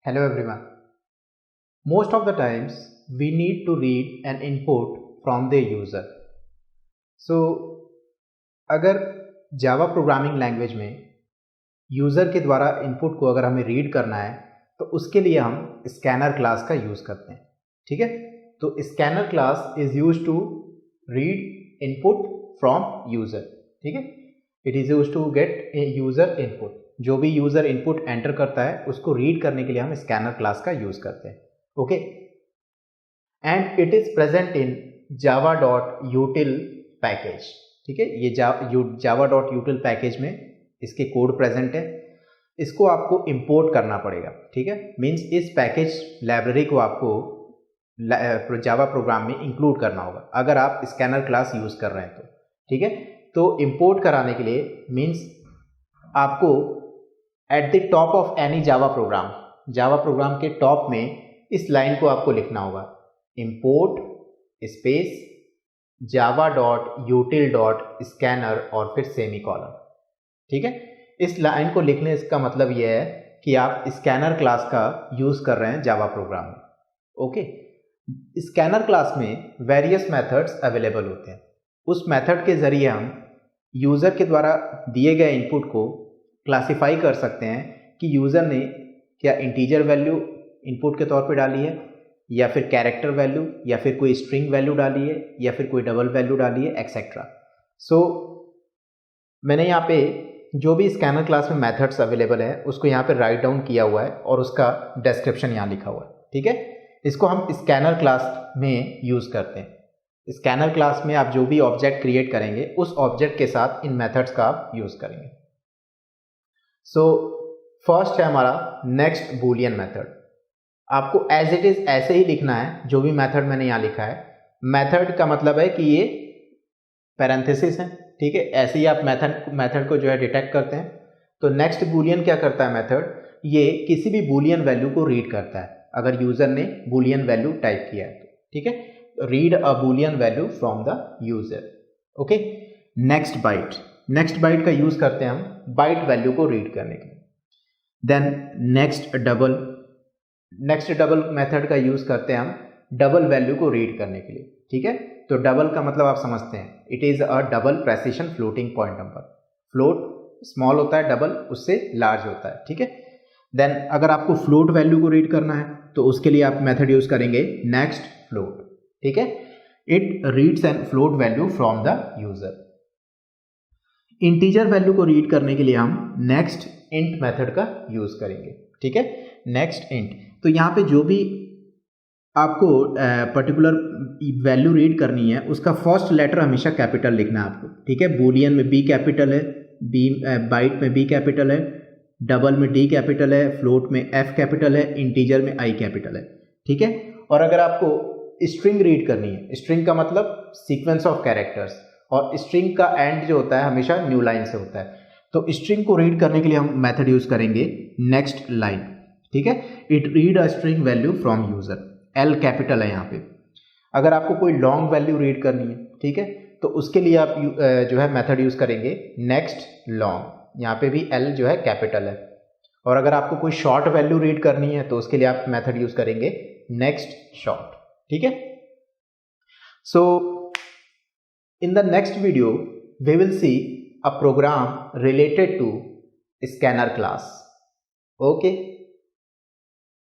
Hello everyone. Most of the times we need to read an input from the user. So अगर Java programming language में user के द्वारा input को अगर हमें रीड करना है तो उसके लिए हम स्कैनर क्लास का यूज़ करते हैं. ठीक है, तो scanner class is use to read input from user. ठीक है, it is use to get user input. जो भी यूज़र इनपुट एंटर करता है उसको रीड करने के लिए हम स्कैनर क्लास का यूज़ करते हैं. Okay, and it is present in Java dot यूटिल package. ठीक है, ये जावा डॉट यूटिल पैकेज में इसके कोड प्रेजेंट है. इसको आपको इंपोर्ट करना पड़ेगा. ठीक है, मीन्स इस पैकेज लाइब्रेरी को आपको जावा प्रोग्राम में इंक्लूड करना होगा अगर आप स्कैनर क्लास यूज़ कर रहे हैं तो. ठीक है, तो इंपोर्ट कराने के लिए मीन्स आपको at the top of any Java program के टॉप में इस लाइन को आपको लिखना होगा, import space Java dot यूटिल dot scanner और फिर सेमीकोलन. ठीक है, इस लाइन को लिखने का मतलब यह है कि आप स्कैनर क्लास का यूज़ कर रहे हैं जावा प्रोग्राम में. ओके, स्कैनर क्लास में वेरियस मेथड्स अवेलेबल होते हैं. उस मेथड के ज़रिए हम यूज़र के द्वारा दिए गए इनपुट को क्लासिफाई कर सकते हैं कि यूज़र ने क्या इंटीजर वैल्यू इनपुट के तौर पे डाली है या फिर कैरेक्टर वैल्यू या फिर कोई स्ट्रिंग वैल्यू डाली है या फिर कोई डबल वैल्यू डाली है एक्सेट्रा. सो मैंने यहाँ पे जो भी स्कैनर क्लास में मेथड्स अवेलेबल है उसको यहाँ पे राइट डाउन किया हुआ है और उसका डिस्क्रिप्शन यहाँ लिखा हुआ है. ठीक है, इसको हम स्कैनर क्लास में यूज़ करते हैं. स्कैनर क्लास में आप जो भी ऑब्जेक्ट क्रिएट करेंगे उस ऑब्जेक्ट के साथ इन मेथड्स का आप यूज़ करेंगे. सो फर्स्ट है हमारा नेक्स्ट बूलियन मेथड. आपको एज इट इज़ ऐसे ही लिखना है जो भी मेथड मैंने यहाँ लिखा है. मेथड का मतलब है कि ये पैरेंथेसिस है. ठीक है, ऐसे ही आप मेथड को जो है डिटेक्ट करते हैं. तो नेक्स्ट बूलियन क्या करता है मेथड, ये किसी भी बूलियन वैल्यू को रीड करता है अगर यूज़र ने बूलियन वैल्यू टाइप किया है तो. ठीक है, read a boolean value from the user. Okay, next byte का यूज़ करते हैं हम बाइट वैल्यू को रीड करने के लिए. देन नेक्स्ट डबल मेथड का यूज़ करते हैं हम डबल वैल्यू को रीड करने के लिए. ठीक है, तो डबल का मतलब आप समझते हैं, it is a double precision floating point number. Float small होता है, डबल उससे लार्ज होता है. ठीक है, देन अगर आपको फ्लोट वैल्यू को रीड करना है तो उसके लिए आप मेथड यूज़ करेंगे नेक्स्ट फ्लोट. ठीक है, it reads an float value from the user. Integer value को रीड करने के लिए हम नेक्स्ट इंट मेथड का यूज़ करेंगे. ठीक है, नेक्स्ट इंट. तो यहाँ पे जो भी आपको पर्टिकुलर वैल्यू रीड करनी है उसका फर्स्ट लेटर हमेशा कैपिटल लिखना है आपको. ठीक है, बूलियन में बी कैपिटल है, बाइट में बी कैपिटल है, डबल में डी कैपिटल है, फ्लोट में एफ कैपिटल है, इंटीजर में आई कैपिटल है. ठीक है, और अगर आपको स्ट्रिंग रीड करनी है, स्ट्रिंग का मतलब सीक्वेंस ऑफ कैरेक्टर्स, और स्ट्रिंग का एंड जो होता है हमेशा न्यू लाइन से होता है. तो स्ट्रिंग को रीड करने के लिए हम मेथड यूज़ करेंगे नेक्स्ट लाइन. ठीक है, it read a string value from user. L capital है यहाँ पे. अगर आपको कोई लॉन्ग वैल्यू रीड करनी है, ठीक है, तो उसके लिए आप जो है मेथड यूज़ करेंगे नेक्स्ट लॉन्ग. यहाँ पे भी एल जो है कैपिटल है. और अगर आपको कोई शॉर्ट वैल्यू रीड करनी है तो उसके लिए आप मेथड यूज़ करेंगे नेक्स्ट शॉर्ट. ठीक है, सो in the next video we will see a program related to scanner class. Okay.